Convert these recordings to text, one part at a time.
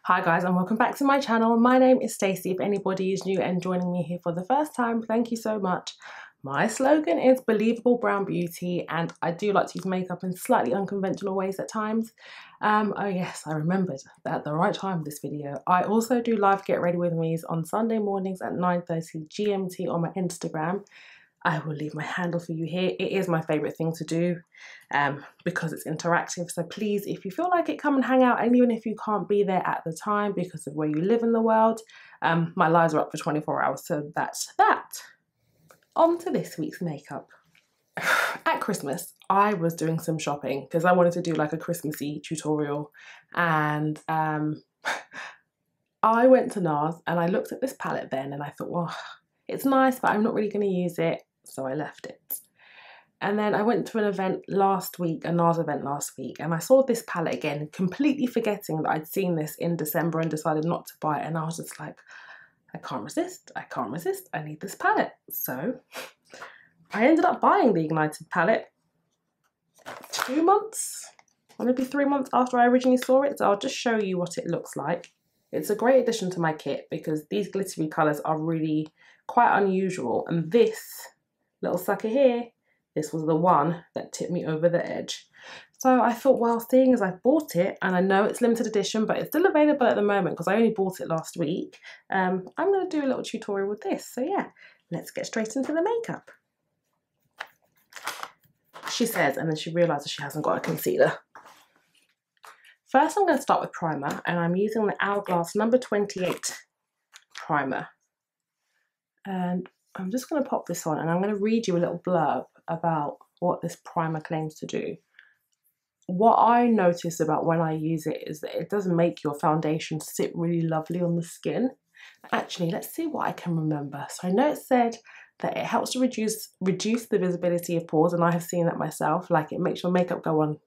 Hi guys, and welcome back to my channel. My name is Stacy. If anybody is new and joining me here for the first time, thank you so much. My slogan is Believable Brown Beauty, and I do like to use makeup in slightly unconventional ways at times. Oh yes, I remembered that at the right time of this video. I also do live get ready with me's on Sunday mornings at 9:30 GMT on my Instagram. I will leave my handle for you here. It is my favourite thing to do because it's interactive. So please, if you feel like it, come and hang out. And even if you can't be there at the time because of where you live in the world, my lives are up for 24 hours. So that's that. On to this week's makeup. At Christmas, I was doing some shopping because I wanted to do like a Christmassy tutorial. And I went to NARS and I looked at this palette then and I thought, well, it's nice, but I'm not really going to use it. So I left it. And then I went to an event last week, a NARS event last week, and I saw this palette again, completely forgetting that I'd seen this in December and decided not to buy it. And I was just like, I can't resist, I can't resist, I need this palette. So I ended up buying the Ignited palette 2 months, or maybe 3 months after I originally saw it. So I'll just show you what it looks like. It's a great addition to my kit because these glittery colours are really quite unusual. And this little sucker here, this was the one that tipped me over the edge. So I thought, well, seeing as I bought it, and I know it's limited edition, but it's still available at the moment because I only bought it last week, I'm going to do a little tutorial with this. So yeah, let's get straight into the makeup. She says, and then she realises she hasn't got a concealer. First, I'm going to start with primer, and I'm using the Hourglass number 28 primer. And I'm just going to pop this on, and I'm going to read you a little blurb about what this primer claims to do. What I notice about when I use it is that it doesn't make your foundation sit really lovely on the skin. Actually, let's see what I can remember. So I know it said that it helps to reduce the visibility of pores, and I have seen that myself. Like, it makes your makeup go on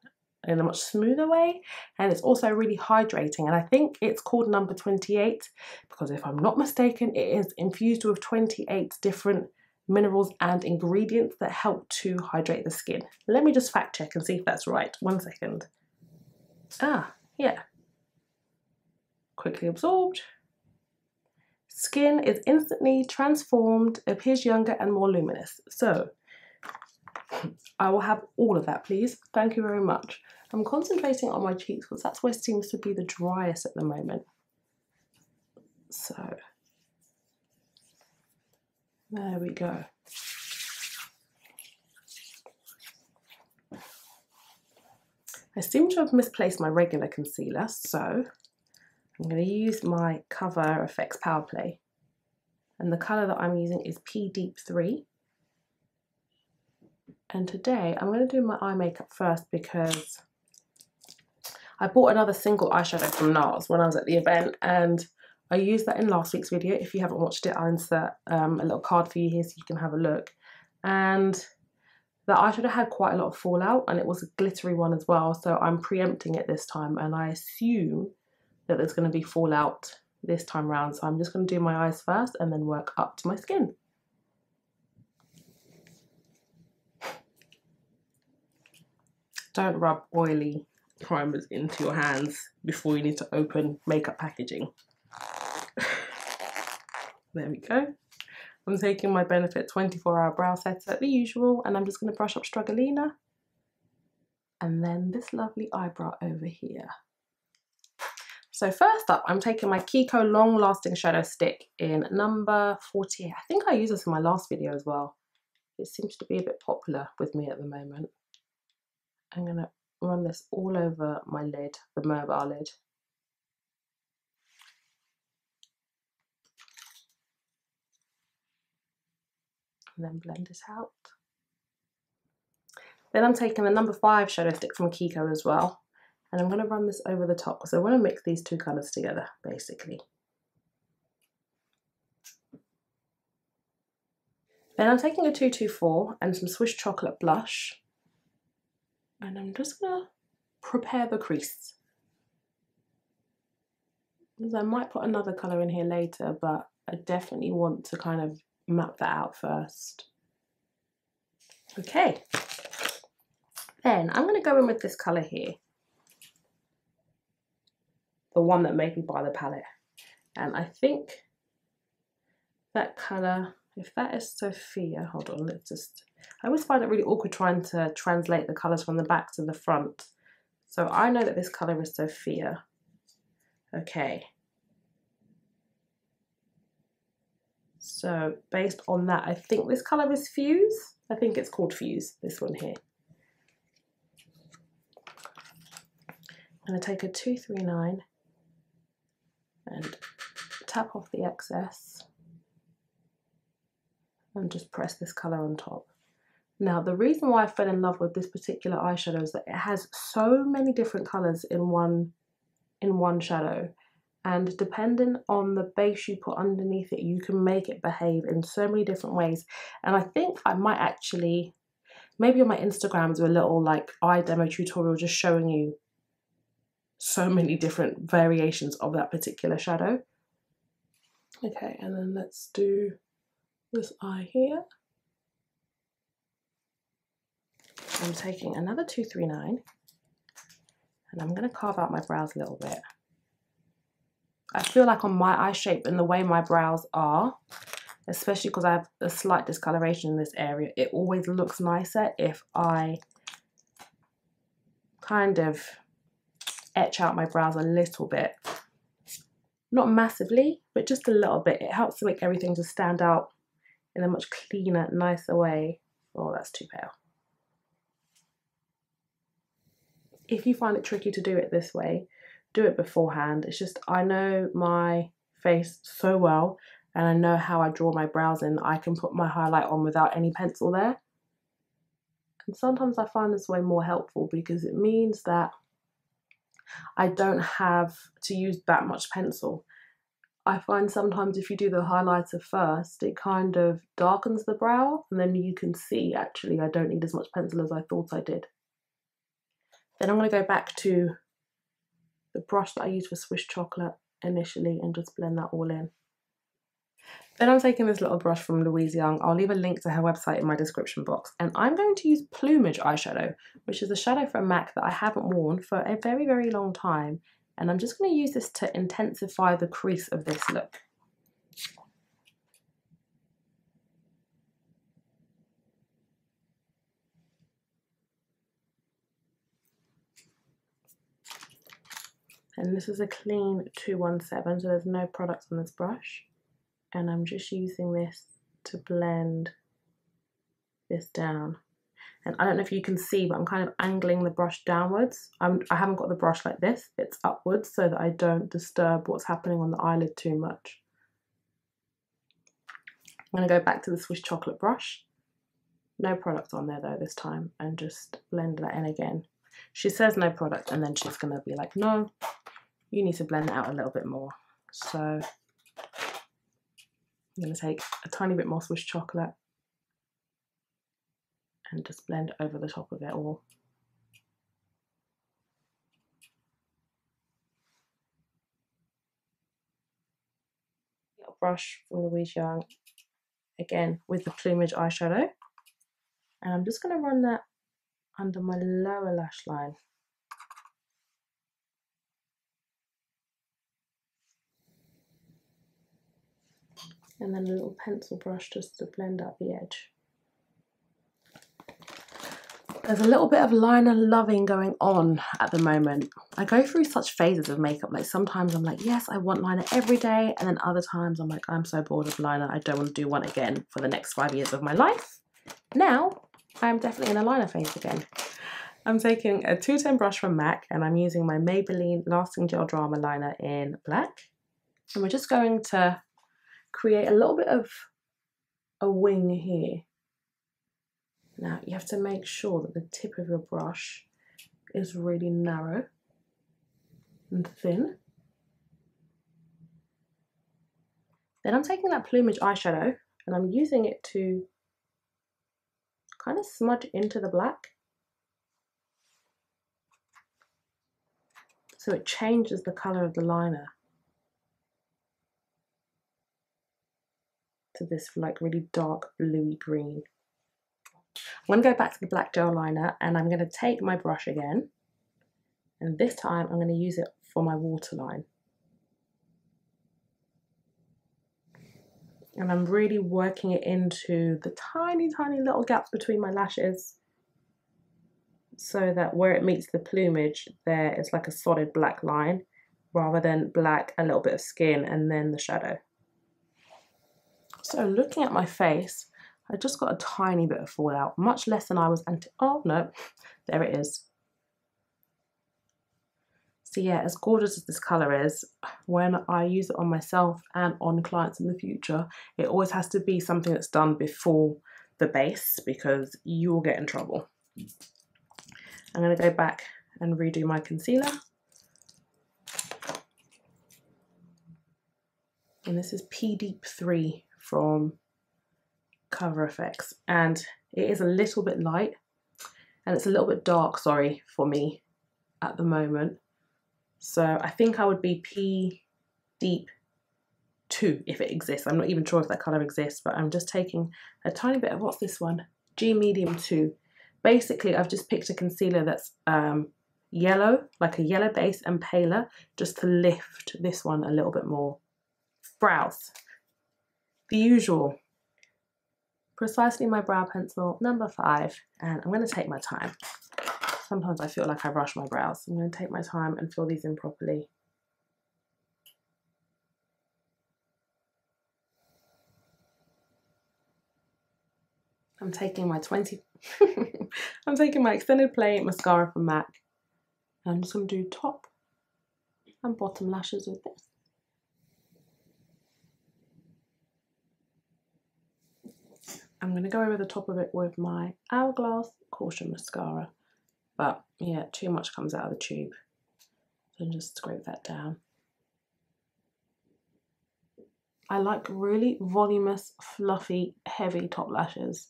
in a much smoother way, and it's also really hydrating. And I think it's called number 28 because, if I'm not mistaken, it is infused with 28 different minerals and ingredients that help to hydrate the skin. Let me just fact check and see if that's right. 1 second. Ah, yeah. Quickly absorbed. Skin is instantly transformed, appears younger and more luminous. So I will have all of that, please. Thank you very much. I'm concentrating on my cheeks because that's where it seems to be the driest at the moment. So there we go. I seem to have misplaced my regular concealer, so I'm going to use my Cover FX Power Play. And the colour that I'm using is P Deep 3. And today I'm going to do my eye makeup first because I bought another single eyeshadow from NARS when I was at the event, and I used that in last week's video. If you haven't watched it, I'll insert a little card for you here so you can have a look. And the eyeshadow had quite a lot of fallout, and it was a glittery one as well, so I'm preempting it this time, and I assume that there's going to be fallout this time round. So I'm just going to do my eyes first and then work up to my skin. Don't rub oily primers into your hands before you need to open makeup packaging. There we go. I'm taking my Benefit 24-hour brow setter, the usual, and I'm just going to brush up Strugglina. And then this lovely eyebrow over here. So first up, I'm taking my Kiko Long Lasting Shadow Stick in number 48. I think I used this in my last video as well. It seems to be a bit popular with me at the moment. I'm going to run this all over my lid, the mobile lid. And then blend it out. Then I'm taking the number 5 shadow stick from Kiko as well. And I'm going to run this over the top because I want to mix these two colours together, basically. Then I'm taking a 224 and some Swiss Chocolate blush. And I'm just going to prepare the crease. Because I might put another colour in here later, but I definitely want to kind of map that out first. Okay. Then I'm going to go in with this colour here. the one that made me buy the palette. And I think that colour, if that is Sophia, hold on, let's just, I always find it really awkward trying to translate the colours from the back to the front. So I know that this colour is Sophia. Okay. So based on that, I think this colour is Fuse. I think it's called Fuse, this one here. I'm going to take a 239 and tap off the excess and just press this colour on top. Now, the reason why I fell in love with this particular eyeshadow is that it has so many different colours in one shadow, and depending on the base you put underneath it, you can make it behave in so many different ways. And I think I might actually, maybe on my Instagram, do a little like eye demo tutorial just showing you so many different variations of that particular shadow. Okay, and then let's do this eye here. I'm taking another 239 and I'm going to carve out my brows a little bit. I feel like on my eye shape and the way my brows are, especially because I have a slight discoloration in this area, it always looks nicer if I kind of etch out my brows a little bit. Not massively, but just a little bit. It helps to make everything just stand out in a much cleaner, nicer way. Oh, that's too pale. If you find it tricky to do it this way, do it beforehand. It's just, I know my face so well and I know how I draw my brows in. I can put my highlight on without any pencil there. And sometimes I find this way more helpful because it means that I don't have to use that much pencil. I find sometimes if you do the highlighter first, it kind of darkens the brow and then you can see actually I don't need as much pencil as I thought I did. Then I'm going to go back to the brush that I used for Swiss Chocolate initially and just blend that all in. Then I'm taking this little brush from Louise Young. I'll leave a link to her website in my description box. And I'm going to use Plumage eyeshadow, which is a shadow from MAC that I haven't worn for a very, very long time. And I'm just going to use this to intensify the crease of this look. And this is a clean 217, so there's no product on this brush. And I'm just using this to blend this down. And I don't know if you can see, but I'm kind of angling the brush downwards. I haven't got the brush like this, it's upwards so that I don't disturb what's happening on the eyelid too much. I'm going to go back to the Swiss Chocolate brush. No product on there though this time, and just blend that in again. She says no product and then she's going to be like, no, you need to blend that out a little bit more. So I'm going to take a tiny bit more Swiss Chocolate and just blend over the top of it all. Little brush from Louise Young, again with the Plumage eyeshadow. And I'm just going to run that under my lower lash line. And then a little pencil brush just to blend out the edge. There's a little bit of liner loving going on at the moment. I go through such phases of makeup. Like sometimes I'm like, yes, I want liner every day. And then other times I'm like, I'm so bored of liner. I don't want to do one again for the next 5 years of my life. Now, I'm definitely in a liner phase again. I'm taking a 210 brush from MAC and I'm using my Maybelline Lasting Gel Drama Liner in black. And we're just going to create a little bit of a wing here. Now you have to make sure that the tip of your brush is really narrow and thin. Then I'm taking that Plumage eyeshadow and I'm using it to kind of smudge into the black. So it changes the colour of the liner to this like really dark bluey green. I'm going to go back to the black gel liner and I'm going to take my brush again, and this time I'm going to use it for my waterline. And I'm really working it into the tiny, tiny little gaps between my lashes, so that where it meets the plumage, there is like a solid black line, rather than black, a little bit of skin, and then the shadow. So looking at my face, I just got a tiny bit of fallout, much less than I was oh no, there it is. So yeah, as gorgeous as this colour is, when I use it on myself and on clients in the future, it always has to be something that's done before the base, because you will get in trouble. I'm going to go back and redo my concealer. And this is P Deep 3 from Cover FX. And it is a little bit light, and it's a little bit dark, sorry, for me at the moment. So I think I would be P Deep 2 if it exists. I'm not even sure if that colour exists, but I'm just taking a tiny bit of, what's this one? G Medium 2. Basically, I've just picked a concealer that's yellow, like a yellow base and paler, just to lift this one a little bit more. Brows. The usual. Precisely my brow pencil, number 5, and I'm going to take my time. Sometimes I feel like I rush my brows. I'm going to take my time and fill these in properly. I'm taking my I'm taking my Extended Play mascara from MAC. And I'm just going to do top and bottom lashes with this. I'm going to go over the top of it with my Hourglass Caution Mascara. But yeah, too much comes out of the tube. So just scrape that down. I like really voluminous, fluffy, heavy top lashes.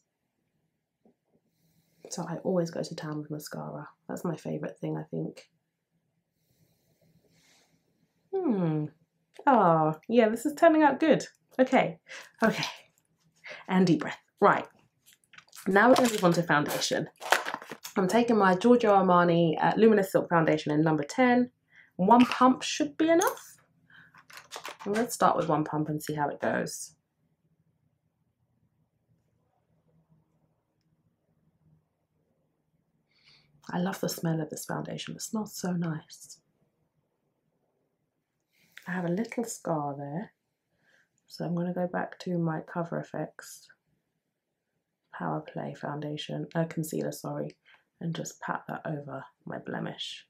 So I always go to town with mascara. That's my favourite thing, I think. Oh, yeah, this is turning out good. Okay. And deep breath. Right. Now we're going to move on to foundation. I'm taking my Giorgio Armani Luminous Silk Foundation in number 10. One pump should be enough. Let's start with one pump and see how it goes. I love the smell of this foundation. It smells so nice. I have a little scar there, so I'm going to go back to my Cover FX Power Play foundation, concealer, sorry, and just pat that over my blemish.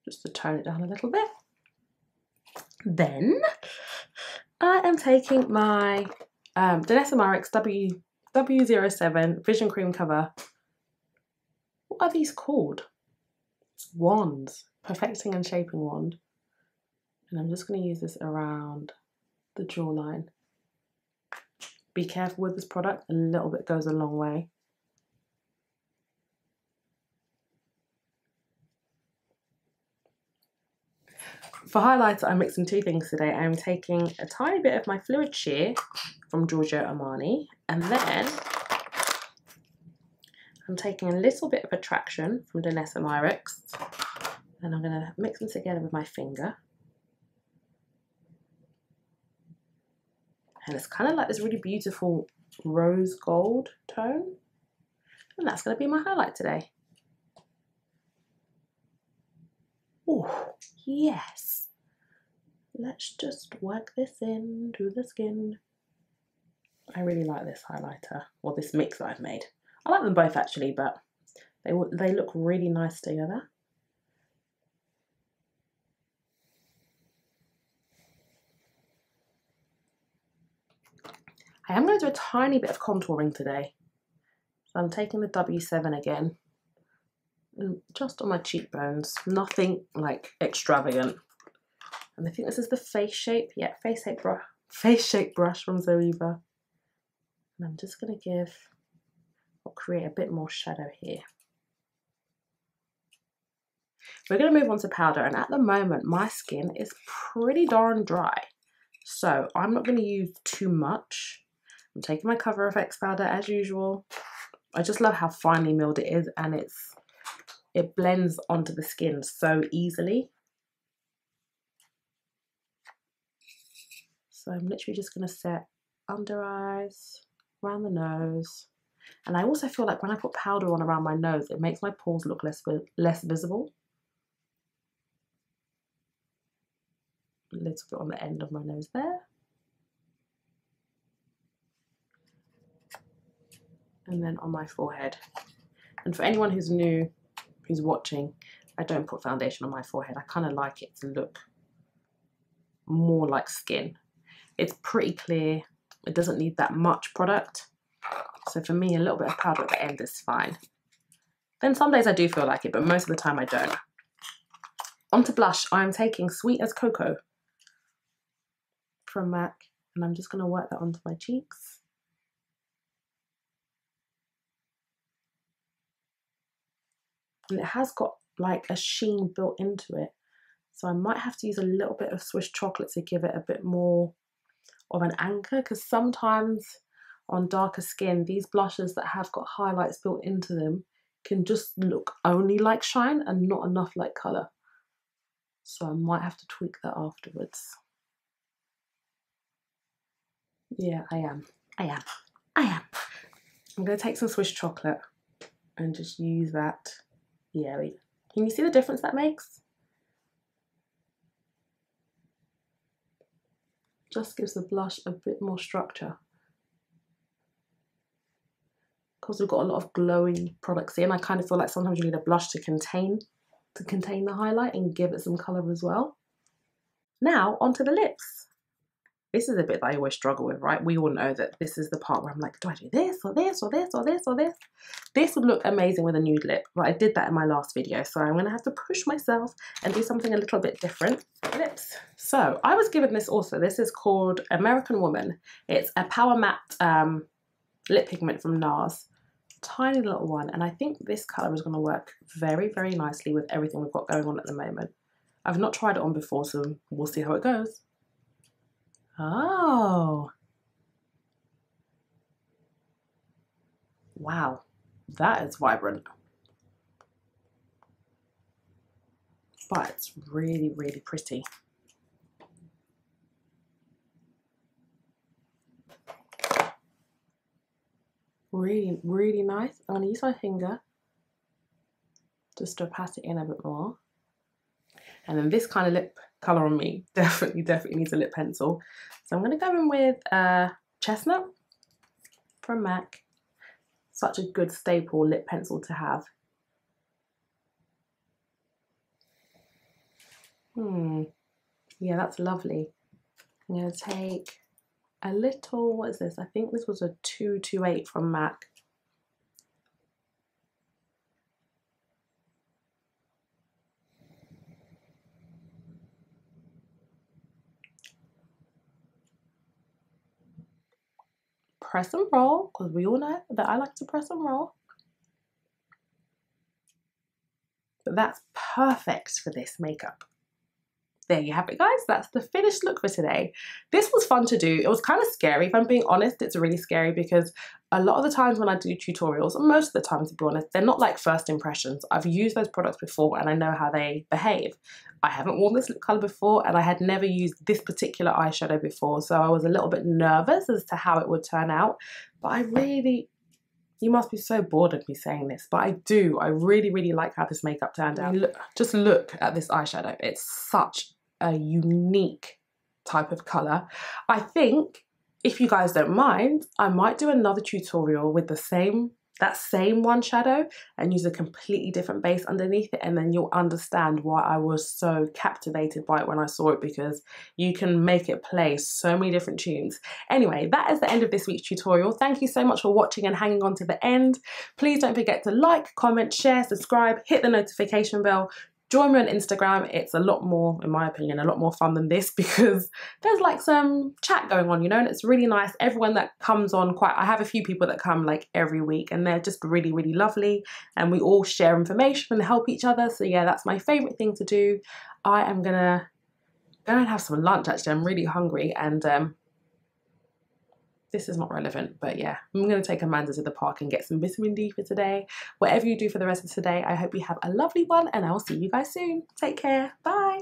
Just to tone it down a little bit. Then I am taking my Danessa Myricks W07 Vision Cream Cover. What are these called? Wands. Perfecting and Shaping Wand. And I'm just going to use this around the jawline. Be careful with this product. A little bit goes a long way. For highlighter, I'm mixing two things today. I'm taking a tiny bit of my Fluid Sheer from Giorgio Armani, and then I'm taking a little bit of Attraction from Danessa Myricks, and I'm going to mix them together with my finger. And it's kind of like this really beautiful rose gold tone, and that's going to be my highlight today. Oh, yes. Let's just work this into the skin. I really like this highlighter, or this mix that I've made. I like them both actually, but they look really nice together. I am going to do a tiny bit of contouring today. So I'm taking the W7 again, just on my cheekbones, nothing like extravagant. And I think this is the Face Shape, yeah, Face Shape brush from Zoeva. And I'm just going to give, or create a bit more shadow here. We're going to move on to powder, and at the moment my skin is pretty darn dry. So I'm not going to use too much. I'm taking my Cover FX powder as usual. I just love how finely milled it is, and it blends onto the skin so easily. So I'm literally just going to set under eyes, around the nose. And I also feel like when I put powder on around my nose, it makes my pores look less visible. A little bit on the end of my nose there. And then on my forehead. And for anyone who's new, who's watching, I don't put foundation on my forehead. I kind of like it to look more like skin. It's pretty clear. It doesn't need that much product. So for me, a little bit of powder at the end is fine. Then some days I do feel like it, but most of the time I don't. Onto blush, I'm taking Sweet as Cocoa from MAC, and I'm just going to work that onto my cheeks. And it has got like a sheen built into it. So I might have to use a little bit of Swiss chocolate to give it a bit more of an anchor, because sometimes on darker skin, these blushes that have got highlights built into them can just look only like shine and not enough like colour. So I might have to tweak that afterwards. Yeah, I am. I'm going to take some Swiss chocolate and just use that. Yeah, can you see the difference that makes? Just gives the blush a bit more structure. Because we've got a lot of glowing products in, I kind of feel like sometimes you need a blush to contain the highlight and give it some colour as well. Now onto the lips. This is a bit that I always struggle with, right? We all know that this is the part where I'm like, do I do this or this or this or this or this? This would look amazing with a nude lip, but I did that in my last video, so I'm going to have to push myself and do something a little bit different. Lips. So I was given this also. This is called American Woman. It's a Power Matte lip pigment from NARS. Tiny little one, and I think this colour is going to work very, very nicely with everything we've got going on at the moment. I've not tried it on before, so we'll see how it goes. Oh, wow, that is vibrant, but it's really, really pretty. Really, really nice. I'm going to use my finger just to pat it in a bit more. And then this kind of lip colour on me definitely needs a lip pencil. So I'm going to go in with Chestnut from MAC. Such a good staple lip pencil to have. Yeah, that's lovely. I'm going to take a little, what is this? I think this was a 228 from MAC. Press and roll, because we all know that I like to press and roll. But that's perfect for this makeup. There you have it, guys. That's the finished look for today. This was fun to do. It was kind of scary. If I'm being honest, it's really scary because a lot of the times when I do tutorials, and most of the time to be honest, they're not like first impressions. I've used those products before and I know how they behave. I haven't worn this lip colour before and I had never used this particular eyeshadow before, so I was a little bit nervous as to how it would turn out. But I really, you must be so bored of me saying this, but I really, really like how this makeup turned out. Just look at this eyeshadow. It's such a unique type of colour. I think, if you guys don't mind, I might do another tutorial with that same one shadow and use a completely different base underneath it, and then you'll understand why I was so captivated by it when I saw it, because you can make it play so many different tunes. Anyway, that is the end of this week's tutorial. Thank you so much for watching and hanging on to the end. Please don't forget to like, comment, share, subscribe, hit the notification bell. Join me on Instagram. It's a lot more, in my opinion, a lot more fun than this because there's like some chat going on, you know, and it's really nice. Everyone that comes on I have a few people that come like every week and they're just really, really lovely, and we all share information and help each other. So yeah, that's my favorite thing to do. I am gonna go and have some lunch actually. I'm really hungry, and this is not relevant, but yeah, I'm going to take Amanda to the park and get some vitamin D for today. Whatever you do for the rest of today, I hope you have a lovely one, and I will see you guys soon. Take care. Bye.